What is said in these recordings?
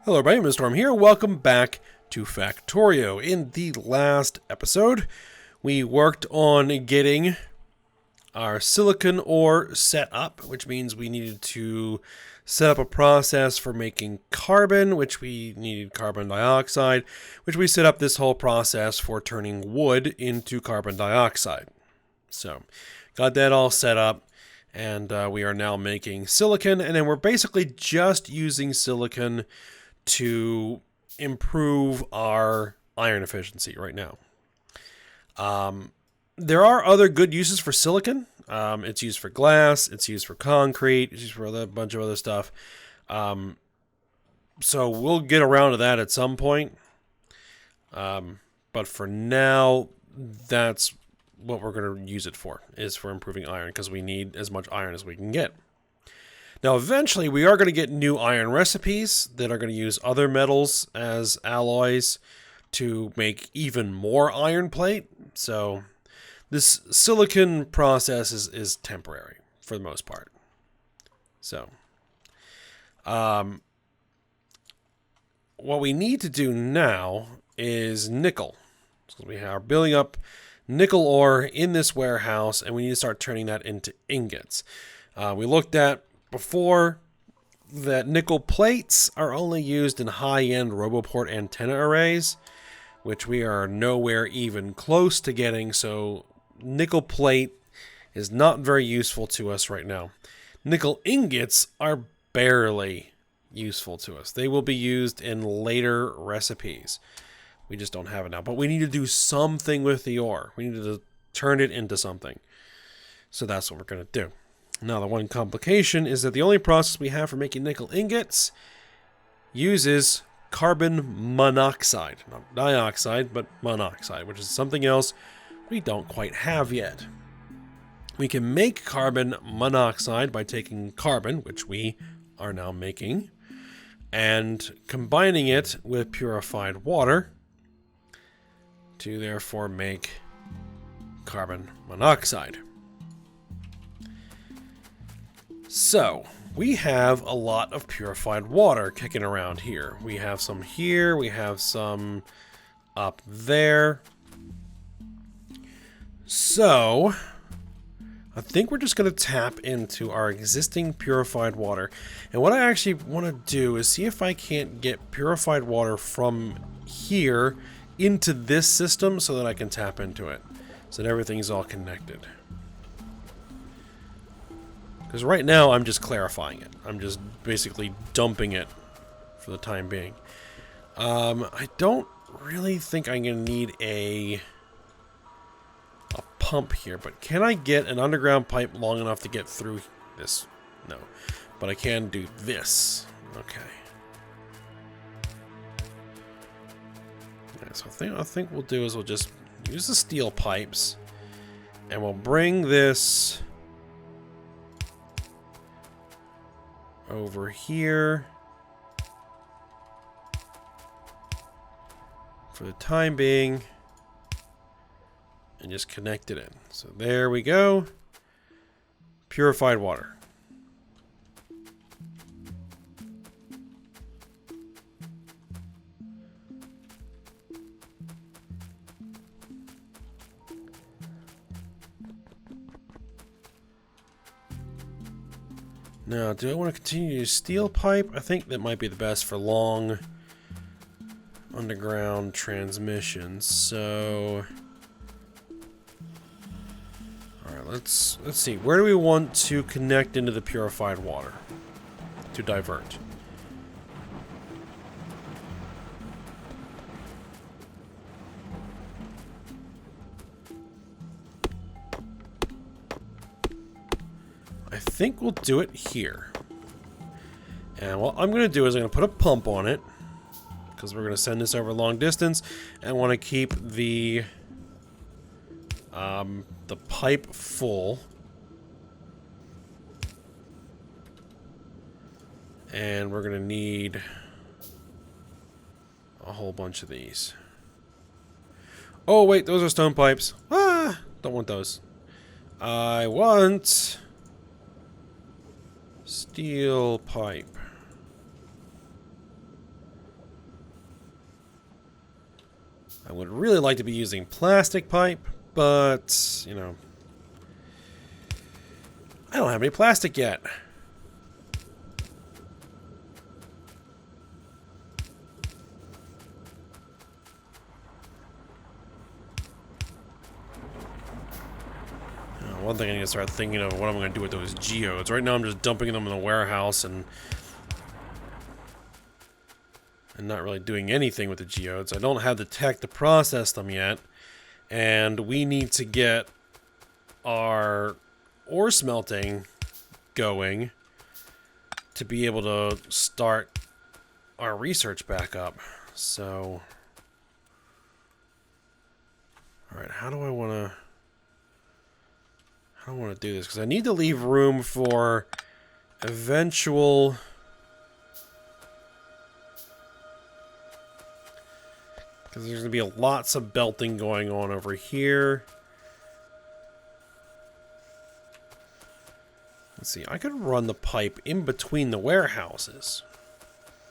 Hello everybody, Mr. Storm here. Welcome back to Factorio. In the last episode, we worked on getting our silicon ore set up, which means we needed to set up a process for making carbon, which we needed carbon dioxide, which we set up this whole process for turning wood into carbon dioxide. So, got that all set up, and we are now making silicon, and then we're basically just using silicon to improve our iron efficiency right now. There are other good uses for silicon. It's used for glass, it's used for concrete, it's used for a bunch of other stuff. So we'll get around to that at some point. But for now, that's what we're going to use it for, is for improving iron, because we need as much iron as we can get. Now, eventually, we are going to get new iron recipes that are going to use other metals as alloys to make even more iron plate. So, this silicon process is temporary for the most part. So, what we need to do now is nickel. So we are building up nickel ore in this warehouse, and we need to start turning that into ingots. We looked at before that nickel plates are only used in high-end Roboport antenna arrays, which we are nowhere even close to getting, so nickel plate is not very useful to us right now. Nickel ingots are barely useful to us. They will be used in later recipes. We just don't have it now, but we need to do something with the ore. We need to turn it into something. So that's what we're going to do. Now, the one complication is that the only process we have for making nickel ingots uses carbon monoxide. Not dioxide, but monoxide, which is something else we don't quite have yet. We can make carbon monoxide by taking carbon, which we are now making, and combining it with purified water to therefore make carbon monoxide. So, we have a lot of purified water kicking around here. We have some here, we have some up there. So, I think we're just going to tap into our existing purified water. And what I actually want to do is see if I can't get purified water from here into this system so that I can tap into it, so that everything's all connected. Because right now, I'm just clarifying it. I'm just basically dumping it for the time being. I don't really think I'm going to need a pump here, but can I get an underground pipe long enough to get through this? No. But I can do this. Okay. Yeah, so I think we'll do is we'll just use the steel pipes, and we'll bring this over here for the time being, and just connect it in. So there we go. Purified water. Now, do I want to continue to use steel pipe? I think that might be the best for long underground transmissions. So, all right, let's see. Where do we want to connect into the purified water to divert? I think we'll do it here. And what I'm going to do is I'm going to put a pump on it, because we're going to send this over long distance, and I want to keep the pipe full. And we're going to need a whole bunch of these. Oh, wait, those are stone pipes. Ah, don't want those. I want steel pipe. I would really like to be using plastic pipe, but, you know, I don't have any plastic yet. One thing I need to start thinking of what I'm going to do with those geodes. Right now I'm just dumping them in the warehouse and not really doing anything with the geodes. I don't have the tech to process them yet, and we need to get our ore smelting going to be able to start our research back up. So, alright, how do I want to do this? Because I need to leave room for eventual... Because there's going to be lots of belting going on over here. Let's see, I could run the pipe in between the warehouses.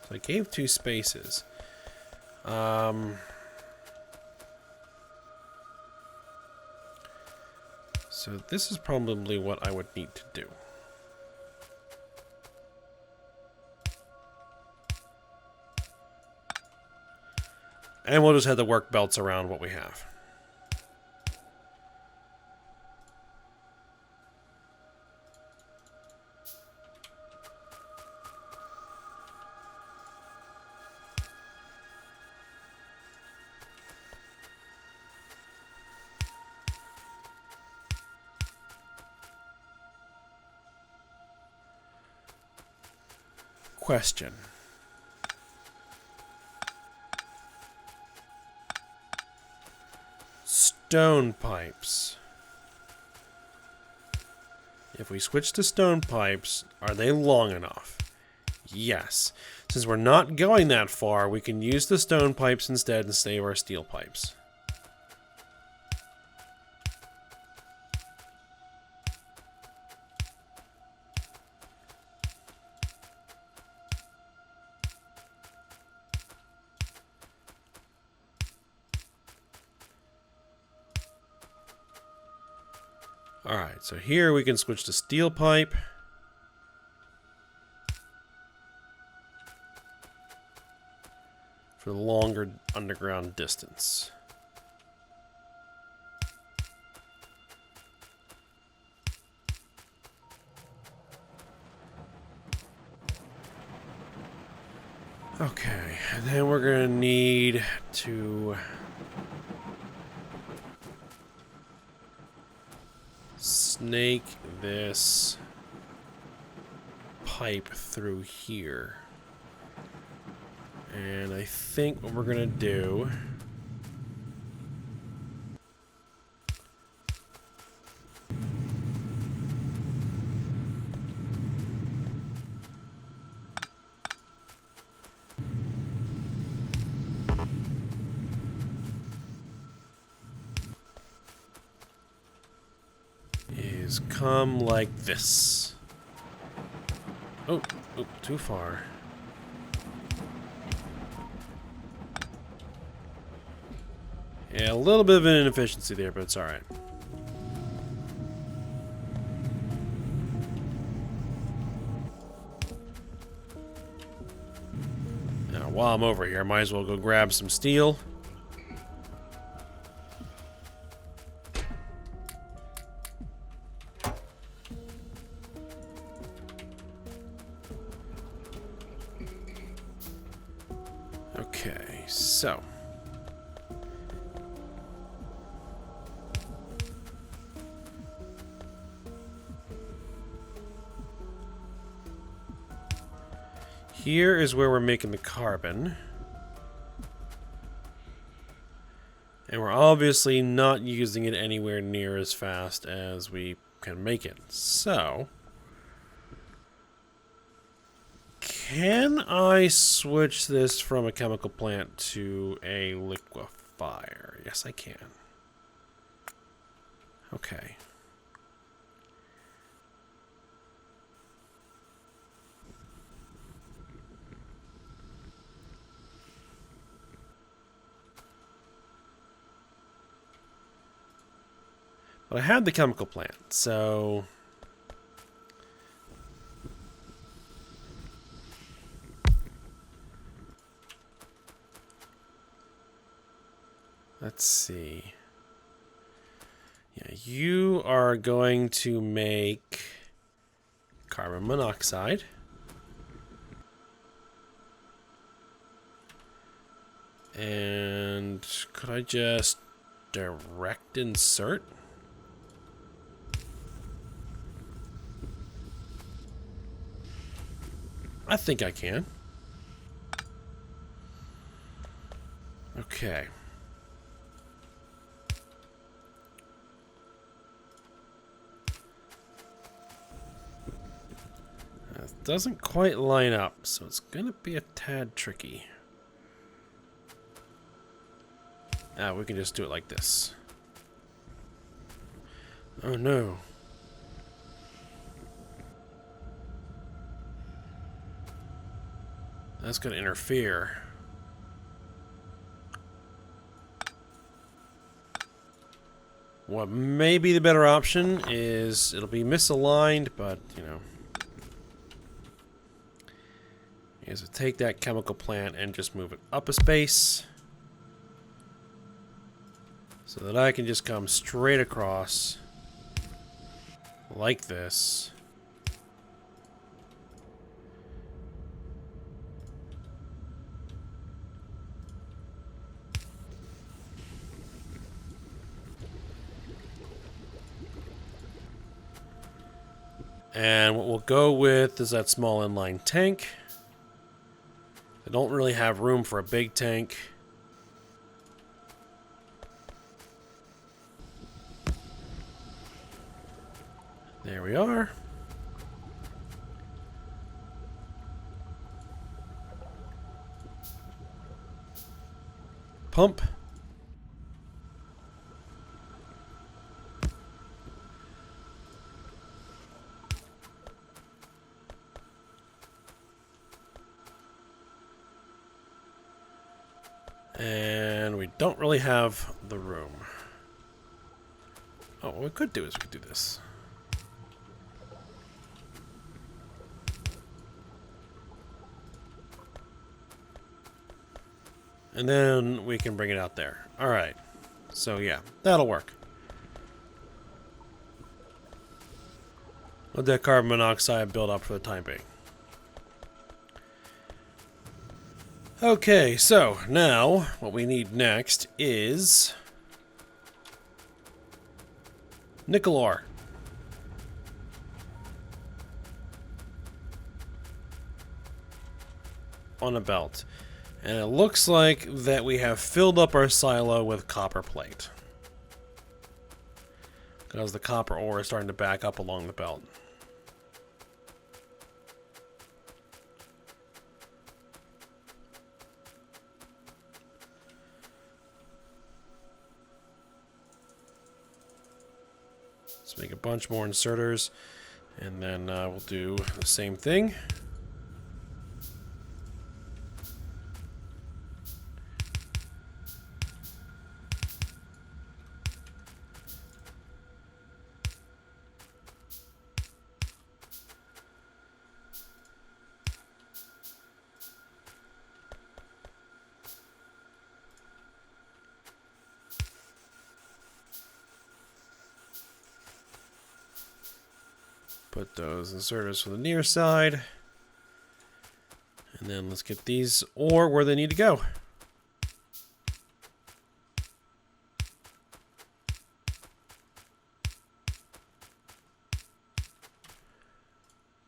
So I gave 2 spaces. So this is probably what I would need to do. And we'll just have the work belts around what we have. Question. Stone pipes. If we switch to stone pipes, are they long enough? Yes. Since we're not going that far, we can use the stone pipes instead and save our steel pipes. Alright, so here we can switch to steel pipe. For the longer underground distance. Okay, and then we're gonna need to snake this pipe through here. And I think what we're gonna do is come like this. Oh, too far. Yeah, a little bit of an inefficiency there, but it's alright. Now, while I'm over here, I might as well go grab some steel. Okay, so... here is where we're making the carbon. And we're obviously not using it anywhere near as fast as we can make it. So, can I switch this from a chemical plant to a liquefier? Yes, I can. Okay. But I had the chemical plant, so... Let's see. Yeah, you are going to make carbon monoxide. And could I just direct insert? I think I can. Okay. That doesn't quite line up, so it's gonna be a tad tricky. Ah, we can just do it like this. Oh no. That's gonna interfere. What may be the better option is it'll be misaligned, but you know, is to take that chemical plant and just move it up a space so that I can just come straight across like this. And what we'll go with is that small inline tank. They don't really have room for a big tank. There we are. Pump. And we don't really have the room. Oh, what we could do is we could do this. And then we can bring it out there. Alright. So yeah, that'll work. Let that carbon monoxide build up for the time being. Okay, so now what we need next is nickel ore. On a belt. And it looks like that we have filled up our silo with copper plate, because the copper ore is starting to back up along the belt. Let's make a bunch more inserters, and then we'll do the same thing. Put those inserters for the near side. And then let's get these ore where they need to go.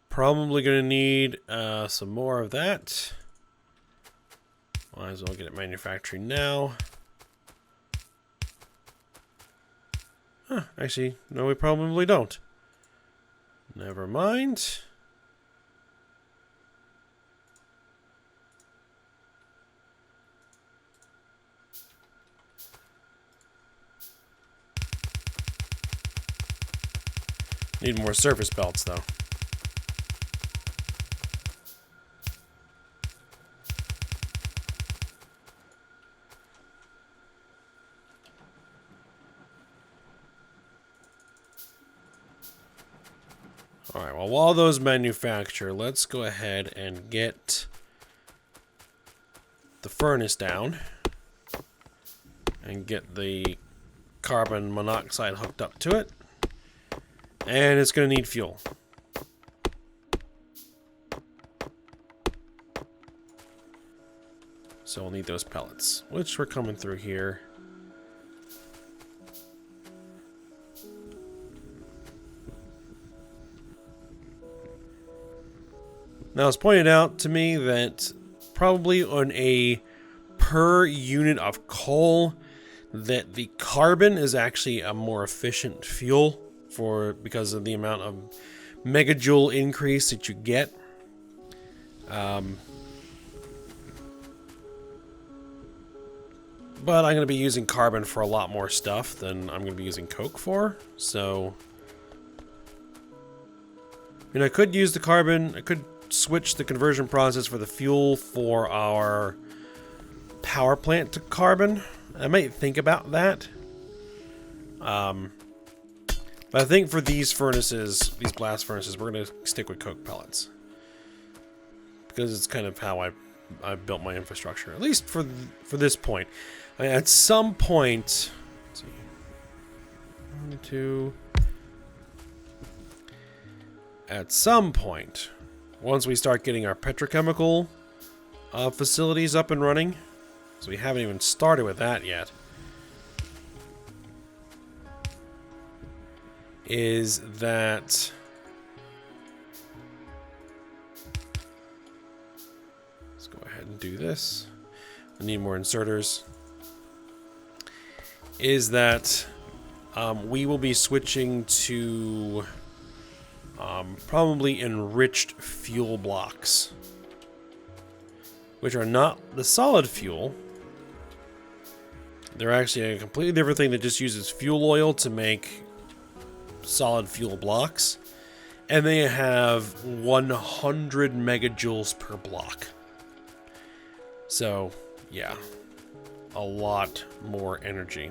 Probably going to need some more of that. Might as well get it manufacturing now. Huh, actually, no, we probably don't. Never mind. Need more surface belts, though. Alright, well, while those manufacture, let's go ahead and get the furnace down and get the carbon monoxide hooked up to it. And it's going to need fuel. So we'll need those pellets, which we're coming through here. Now, it's pointed out to me that probably on a per unit of coal, that the carbon is actually a more efficient fuel because of the amount of megajoule increase that you get. But I'm going to be using carbon for a lot more stuff than I'm going to be using coke for, so... I mean, I could use the carbon, I could switch the conversion process for the fuel for our power plant to carbon. I might think about that. But I think for these furnaces, these blast furnaces, we're going to stick with coke pellets. Because it's kind of how I've built my infrastructure, at least for this point. I mean, at some point, let's see, 1, 2. At some point, once we start getting our petrochemical facilities up and running, so we haven't even started with that yet, is that let's go ahead and do this. I need more inserters. Is that we will be switching to probably enriched fuel blocks, which are not the solid fuel. They're actually a completely different thing that just uses fuel oil to make solid fuel blocks, and they have 100 megajoules per block. So, yeah, a lot more energy.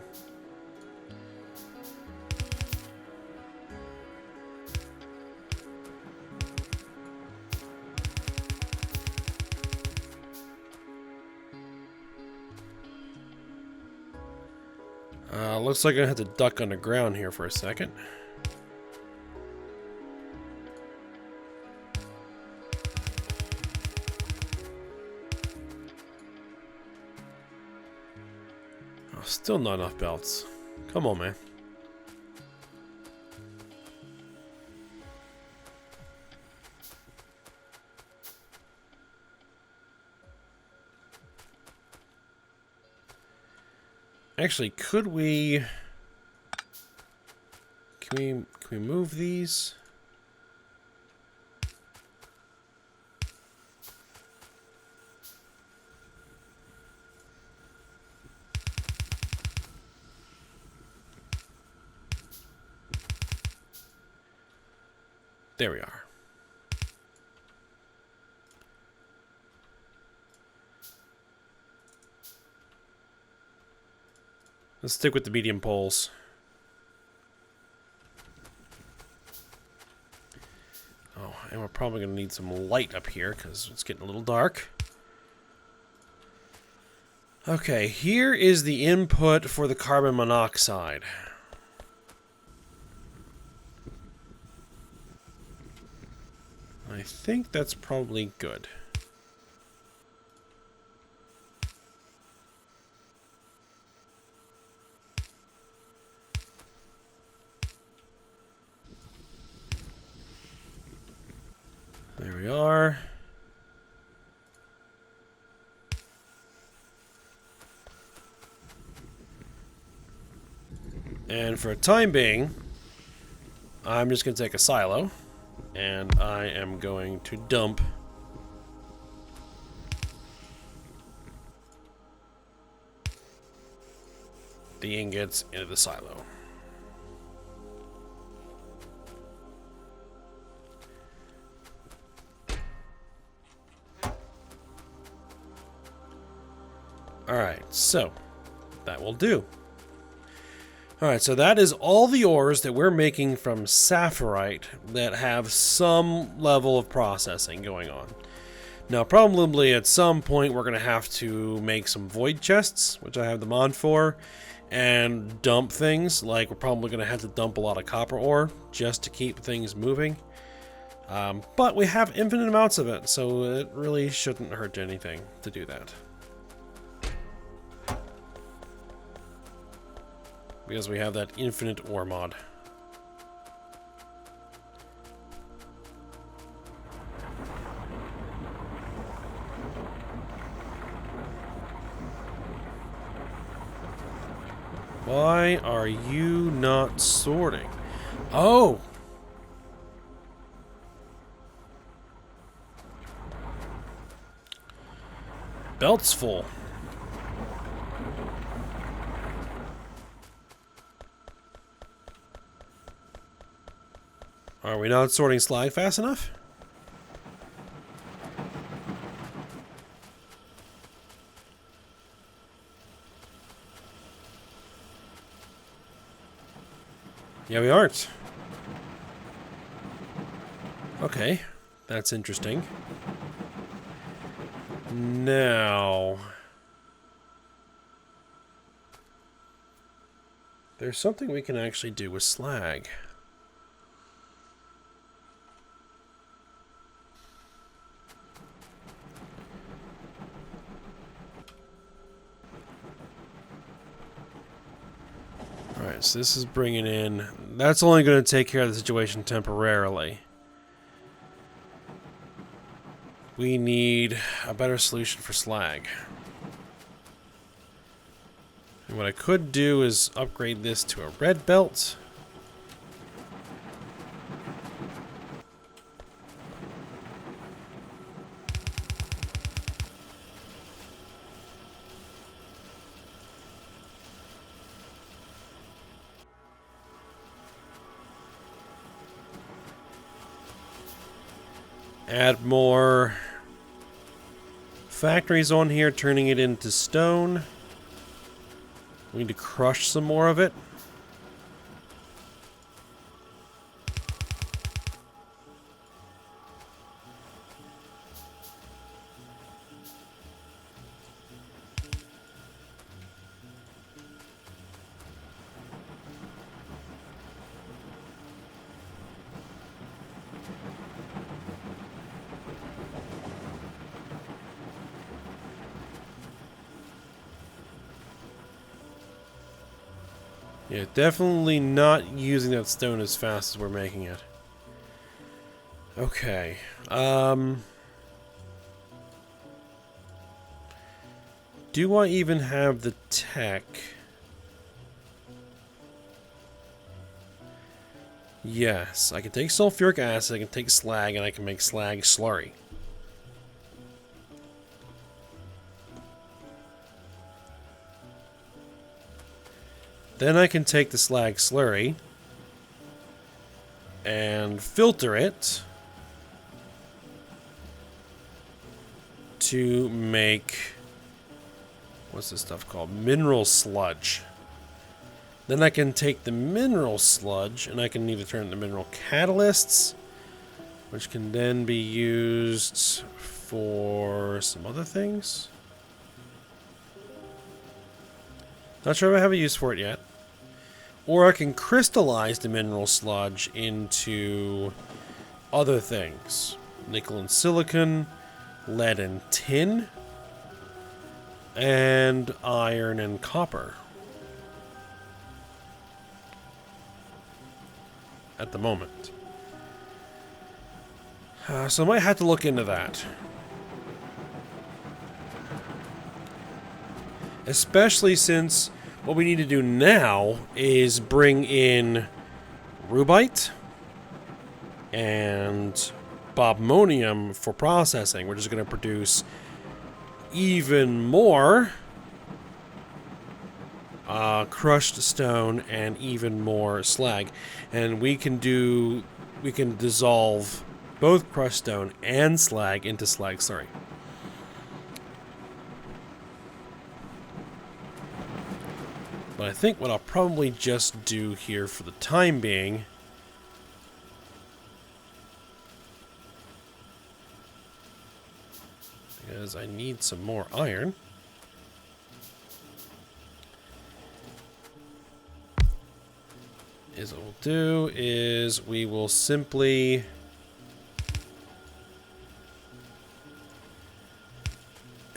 Looks like I have to duck underground here for a second. Oh, still not enough belts. Come on, man. Actually, can we move these? There we are. Let's stick with the medium poles. Oh, and we're probably going to need some light up here because it's getting a little dark. Okay, here is the input for the carbon monoxide. I think that's probably good. There we are. And for a time being, I'm just going to take a silo, and I am going to dump the ingots into the silo. Alright, so that will do. Alright, so that is all the ores that we're making from sapphirite that have some level of processing going on. Now, probably at some point we're going to have to make some void chests, which I have them on for, and dump things. Like, we're probably going to have to dump a lot of copper ore just to keep things moving. But we have infinite amounts of it, so it really shouldn't hurt anything to do that. Because we have that infinite ore mod. Why are you not sorting? Oh! Belt's full. Are we not sorting slag fast enough? Yeah, we aren't. Okay, that's interesting. Now, there's something we can actually do with slag. Alright, so this is bringing in... That's only going to take care of the situation temporarily. We need a better solution for slag. And what I could do is upgrade this to a red belt. Add more factories on here, turning it into stone. We need to crush some more of it. Yeah, definitely not using that stone as fast as we're making it. Okay. Do I even have the tech? Yes, I can take sulfuric acid, I can take slag, and I can make slag slurry. Then I can take the slag slurry and filter it to make, what's this stuff called? Mineral sludge. Then I can take the mineral sludge and I can either turn it into mineral catalysts, which can then be used for some other things. Not sure if I have a use for it yet. Or I can crystallize the mineral sludge into other things. Nickel and silicon, lead and tin, and iron and copper. At the moment. So I might have to look into that. Especially since what we need to do now is bring in rubite and bobmonium for processing, which is going to produce even more crushed stone and even more slag. And we can dissolve both crushed stone and slag into slag slurry. But I think what I'll probably just do here for the time being because I need some more iron. Is what we'll do is we will simply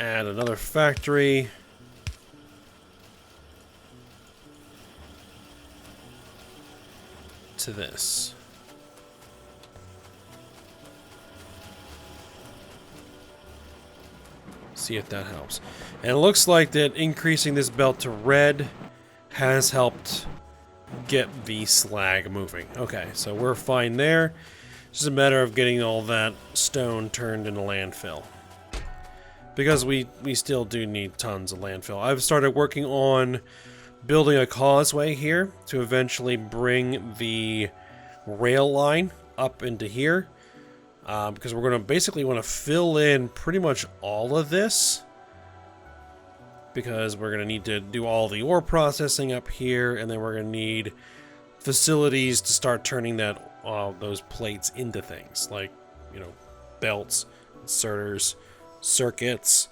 add another factory to this. See if that helps. And it looks like that increasing this belt to red has helped get the slag moving. Okay, so we're fine there. It's just a matter of getting all that stone turned into landfill. Because we still do need tons of landfill. I've started working on building a causeway here to eventually bring the rail line up into here. Because we're going to basically want to fill in pretty much all of this. Because we're going to need to do all the ore processing up here, and then we're going to need facilities to start turning that those plates into things like, you know, belts, inserters, circuits,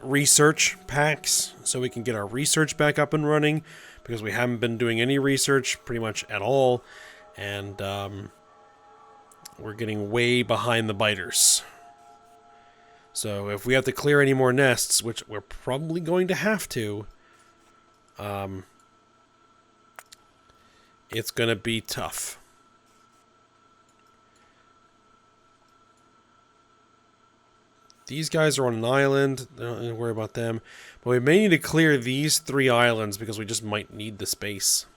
research packs, so we can get our research back up and running, because we haven't been doing any research pretty much at all, and we're getting way behind the biters. So if we have to clear any more nests, which we're probably going to have to, it's going to be tough. These guys are on an island. Don't need to worry about them. But we may need to clear these 3 islands because we just might need the space.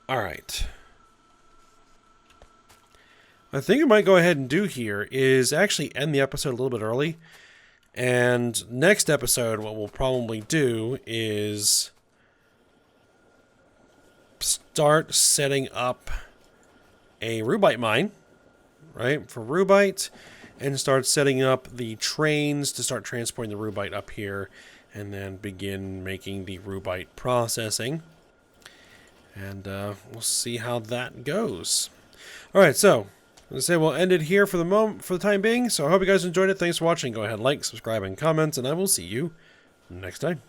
Alright. I think I might go ahead and do here is actually end the episode a little bit early. And next episode, what we'll probably do is start setting up a rubite mine, right, for rubite, and start setting up the trains to start transporting the rubite up here, and then begin making the rubite processing. And we'll see how that goes. Alright, so let's say we'll end it here for the time being. So I hope you guys enjoyed it. Thanks for watching. Go ahead, like, subscribe, and comment, and I will see you next time.